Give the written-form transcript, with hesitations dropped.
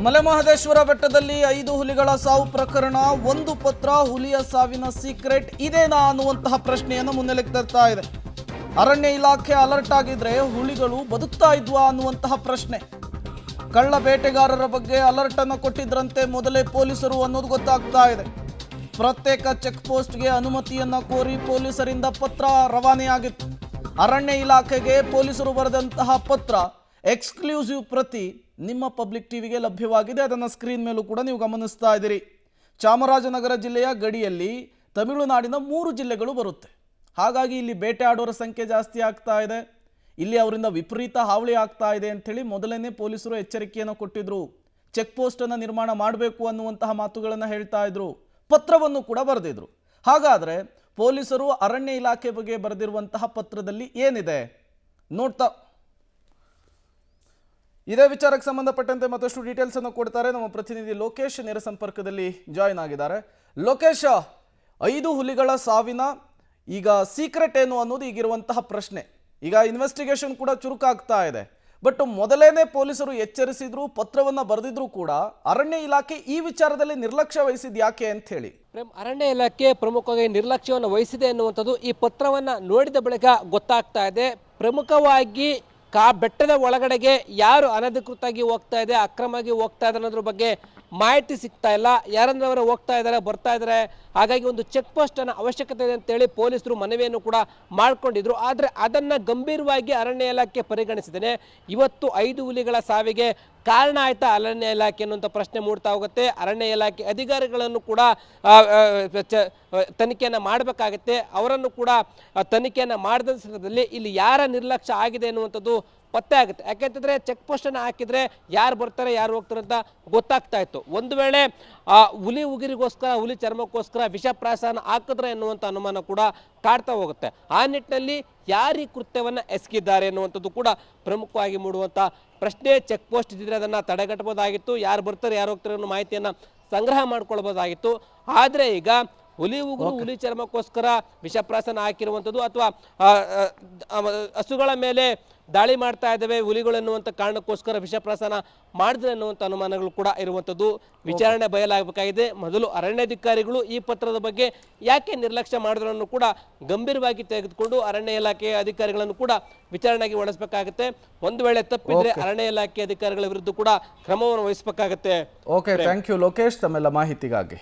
ಮಲೆಮಹದೇಶ್ವರ ಬೆಟ್ಟದಲ್ಲಿ 5 ಹುಲಿಗಳ ಸಾವು ಪ್ರಕರಣ, ಒಂದು ಪತ್ರ ಹುಲಿಯ ಸಾವಿನ ಸೀಕ್ರೆಟ್ ಇದೇನಾ ಅನ್ನುವಂತಹ ಪ್ರಶ್ನೆಯನ್ನು ಮುನ್ನೆಲೆಗೆ ತರ್ತಾ ಇದೆ. ಅರಣ್ಯ ಇಲಾಖೆ ಅಲರ್ಟ್ ಆಗಿದ್ರೆ ಹುಲಿಗಳು ಬದುಕ್ತಾ ಇದ್ವಾ ಅನ್ನುವಂತಹ ಪ್ರಶ್ನೆ. ಕಳ್ಳ ಬೇಟೆಗಾರರ ಬಗ್ಗೆ ಅಲರ್ಟ್ ಅನ್ನು ಕೊಟ್ಟಿದ್ರಂತೆ ಮೊದಲೇ ಪೊಲೀಸರು ಅನ್ನೋದು ಗೊತ್ತಾಗ್ತಾ ಇದೆ. ಪ್ರತ್ಯೇಕ ಚೆಕ್ ಪೋಸ್ಟ್ಗೆ ಅನುಮತಿಯನ್ನ ಕೋರಿ ಪೊಲೀಸರಿಂದ ಪತ್ರ ರವಾನೆಯಾಗಿತ್ತು. ಅರಣ್ಯ ಇಲಾಖೆಗೆ ಪೊಲೀಸರು ಬರೆದಂತಹ ಪತ್ರ ಎಕ್ಸ್ಕ್ಲೂಸಿವ್ ಪ್ರತಿ ನಿಮ್ಮ ಪಬ್ಲಿಕ್ ಟಿವಿಗೆ ಲಭ್ಯವಾಗಿದೆ. ಅದನ್ನು ಸ್ಕ್ರೀನ್ ಮೇಲೂ ಕೂಡ ನೀವು ಗಮನಿಸ್ತಾ ಇದ್ದೀರಿ. ಚಾಮರಾಜನಗರ ಜಿಲ್ಲೆಯ ಗಡಿಯಲ್ಲಿ ತಮಿಳುನಾಡಿನ 3 ಜಿಲ್ಲೆಗಳು ಬರುತ್ತೆ. ಹಾಗಾಗಿ ಇಲ್ಲಿ ಬೇಟೆ ಆಡೋರ ಸಂಖ್ಯೆ ಜಾಸ್ತಿ ಆಗ್ತಾ ಇದೆ, ಇಲ್ಲಿ ಅವರಿಂದ ವಿಪರೀತ ಹಾವಳಿ ಆಗ್ತಾ ಇದೆ ಅಂಥೇಳಿ ಮೊದಲನೇ ಪೊಲೀಸರು ಎಚ್ಚರಿಕೆಯನ್ನು ಕೊಟ್ಟಿದ್ರು. ಚೆಕ್ ಪೋಸ್ಟನ್ನು ನಿರ್ಮಾಣ ಮಾಡಬೇಕು ಅನ್ನುವಂತಹ ಮಾತುಗಳನ್ನು ಹೇಳ್ತಾ ಇದ್ರು, ಪತ್ರವನ್ನು ಕೂಡ ಬರೆದಿದ್ರು. ಹಾಗಾದರೆ ಪೊಲೀಸರು ಅರಣ್ಯ ಇಲಾಖೆ ಬಗ್ಗೆ ಬರೆದಿರುವಂತಹ ಪತ್ರದಲ್ಲಿ ಏನಿದೆ ನೋಡ್ತಾ ಇದೇ ವಿಚಾರಕ್ಕೆ ಸಂಬಂಧಪಟ್ಟಂತೆ ಮತ್ತಷ್ಟು ಡೀಟೇಲ್ಸ್ ಅನ್ನು ಕೊಡ್ತಾರೆ ನಮ್ಮ ಪ್ರತಿನಿಧಿ ಲೋಕೇಶ್ ನೇರ ಸಂಪರ್ಕದಲ್ಲಿ ಜಾಯಿನ್ ಆಗಿದ್ದಾರೆ. ಲೋಕೇಶ್, 5 ಹುಲಿಗಳ ಸಾವಿನ ಈಗ ಸೀಕ್ರೆಟ್ ಏನು ಅನ್ನೋದು ಈಗಿರುವಂತಹ ಪ್ರಶ್ನೆ. ಈಗ ಇನ್ವೆಸ್ಟಿಗೇಷನ್ ಕೂಡ ಚುರುಕಾಗ್ತಾ ಇದೆ. ಬಟ್ ಮೊದಲೇನೆ ಪೊಲೀಸರು ಎಚ್ಚರಿಸಿದ್ರು, ಪತ್ರವನ್ನ ಬರೆದಿದ್ರು ಕೂಡ ಅರಣ್ಯ ಇಲಾಖೆ ಈ ವಿಚಾರದಲ್ಲಿ ನಿರ್ಲಕ್ಷ್ಯ ವಹಿಸಿದ್ ಯಾಕೆ ಅಂತ ಹೇಳಿ. ಅರಣ್ಯ ಇಲಾಖೆ ಪ್ರಮುಖವಾಗಿ ನಿರ್ಲಕ್ಷ್ಯವನ್ನು ವಹಿಸಿದೆ ಎನ್ನುವಂಥದ್ದು ಈ ಪತ್ರವನ್ನು ನೋಡಿದ ಬಳಿಕ ಗೊತ್ತಾಗ್ತಾ ಇದೆ. ಪ್ರಮುಖವಾಗಿ ಬೆಟ್ಟದ ಒಳಗಡೆಗೆ ಯಾರು ಅನಧಿಕೃತವಾಗಿ ಹೋಗ್ತಾ ಇದೆ, ಅಕ್ರಮವಾಗಿ ಹೋಗ್ತಾ ಇದ್ದಾರೆ ಅನ್ನೋದ್ರ ಬಗ್ಗೆ ಮಾಹಿತಿ ಸಿಗ್ತಾ ಇಲ್ಲ. ಯಾರಂದ್ರೆ ಅವರು ಹೋಗ್ತಾ ಇದ್ದಾರೆ, ಬರ್ತಾ ಇದ್ದಾರೆ. ಹಾಗಾಗಿ ಒಂದು ಚೆಕ್ ಪೋಸ್ಟ್ ಅನ್ನ ಅವಶ್ಯಕತೆ ಇದೆ ಅಂತೇಳಿ ಪೊಲೀಸರು ಮನವಿಯನ್ನು ಕೂಡ ಮಾಡ್ಕೊಂಡಿದ್ರು. ಆದರೆ ಅದನ್ನು ಗಂಭೀರವಾಗಿ ಅರಣ್ಯ ಇಲಾಖೆ ಪರಿಗಣಿಸಿದ್ದೇನೆ. ಇವತ್ತು 5 ಹುಲಿಗಳ ಸಾವಿಗೆ ಕಾರಣ ಆಯ್ತಾ ಅರಣ್ಯ ಇಲಾಖೆ ಅನ್ನುವಂಥ ಪ್ರಶ್ನೆ ಮೂಡ್ತಾ ಹೋಗುತ್ತೆ. ಅರಣ್ಯ ಇಲಾಖೆ ಅಧಿಕಾರಿಗಳನ್ನು ಕೂಡ ತನಿಖೆಯನ್ನು ಮಾಡಬೇಕಾಗತ್ತೆ. ಅವರನ್ನು ಕೂಡ ತನಿಖೆಯನ್ನು ಮಾಡಿದ ಸಂದರ್ಭದಲ್ಲಿ ಇಲ್ಲಿ ಯಾರ ನಿರ್ಲಕ್ಷ್ಯ ಆಗಿದೆ ಅನ್ನುವಂಥದ್ದು ಪತ್ತೆ ಆಗುತ್ತೆ. ಯಾಕೆಂತಂದರೆ ಚೆಕ್ ಪೋಸ್ಟನ್ನು ಹಾಕಿದರೆ ಯಾರು ಬರ್ತಾರೆ ಯಾರು ಹೋಗ್ತಾರೆ ಅಂತ ಗೊತ್ತಾಗ್ತಾ ಇತ್ತು. ಒಂದು ವೇಳೆ ಹುಲಿ ಉಗಿರಿಗೋಸ್ಕರ, ಹುಲಿ ಚರ್ಮಕ್ಕೋಸ್ಕರ ವಿಷಪ್ರಾಶನ ಹಾಕಿದ್ರೆ ಎನ್ನುವಂಥ ಅನುಮಾನ ಕೂಡ ಕಾಡ್ತಾ ಹೋಗುತ್ತೆ. ಆ ನಿಟ್ಟಿನಲ್ಲಿ ಯಾರು ಈ ಕೃತ್ಯವನ್ನು ಎಸಗಿದ್ದಾರೆ ಎನ್ನುವಂಥದ್ದು ಕೂಡ ಪ್ರಮುಖವಾಗಿ ಮೂಡುವಂಥ ಪ್ರಶ್ನೆ. ಚೆಕ್ ಪೋಸ್ಟ್ ಇದ್ದರೆ ಅದನ್ನು ತಡೆಗಟ್ಟಬಹುದಾಗಿತ್ತು, ಯಾರು ಬರ್ತಾರೆ ಯಾರು ಹೋಗ್ತಾರೆ ಅನ್ನೋ ಮಾಹಿತಿಯನ್ನು ಸಂಗ್ರಹ ಮಾಡ್ಕೊಳ್ಬೋದಾಗಿತ್ತು. ಆದರೆ ಈಗ ಹುಲಿ ಉಗುರು, ಹುಲಿ ಚರ್ಮಕ್ಕೋಸ್ಕರ ವಿಷಪ್ರಾಶನ ಹಾಕಿರುವಂಥದ್ದು ಅಥವಾ ಹಸುಗಳ ಮೇಲೆ ದಾಳಿ ಮಾಡ್ತಾ ಇದ್ದಾವೆ ಹುಲಿಗಳು ಎನ್ನುವಂಥ ಕಾರಣಕ್ಕೋಸ್ಕರ ವಿಷಪ್ರಾಶನ ಮಾಡಿದ್ರೆ ಎನ್ನುವಂಥ ಅನುಮಾನಗಳು ಕೂಡ ಇರುವಂಥದ್ದು ವಿಚಾರಣೆ ಬಯಲಾಗಬೇಕಾಗಿದೆ. ಮೊದಲು ಅರಣ್ಯಾಧಿಕಾರಿಗಳು ಈ ಪತ್ರದ ಬಗ್ಗೆ ಯಾಕೆ ನಿರ್ಲಕ್ಷ್ಯ ಮಾಡಿದ್ರನ್ನು ಕೂಡ ಗಂಭೀರವಾಗಿ ತೆಗೆದುಕೊಂಡು ಅರಣ್ಯ ಇಲಾಖೆಯ ಅಧಿಕಾರಿಗಳನ್ನು ಕೂಡ ವಿಚಾರಣೆಗೆ ಒಳಸಬೇಕಾಗುತ್ತೆ. ಒಂದು ವೇಳೆ ತಪ್ಪಿದ್ರೆ ಅರಣ್ಯ ಇಲಾಖೆ ಅಧಿಕಾರಿಗಳ ವಿರುದ್ಧ ಕೂಡ ಕ್ರಮವನ್ನು ವಹಿಸಬೇಕಾಗುತ್ತೆ. ಓಕೆ, ಥ್ಯಾಂಕ್ ಯು ಲೋಕೇಶ್ ತಮ್ಮೆಲ್ಲ ಮಾಹಿತಿಗಾಗಿ.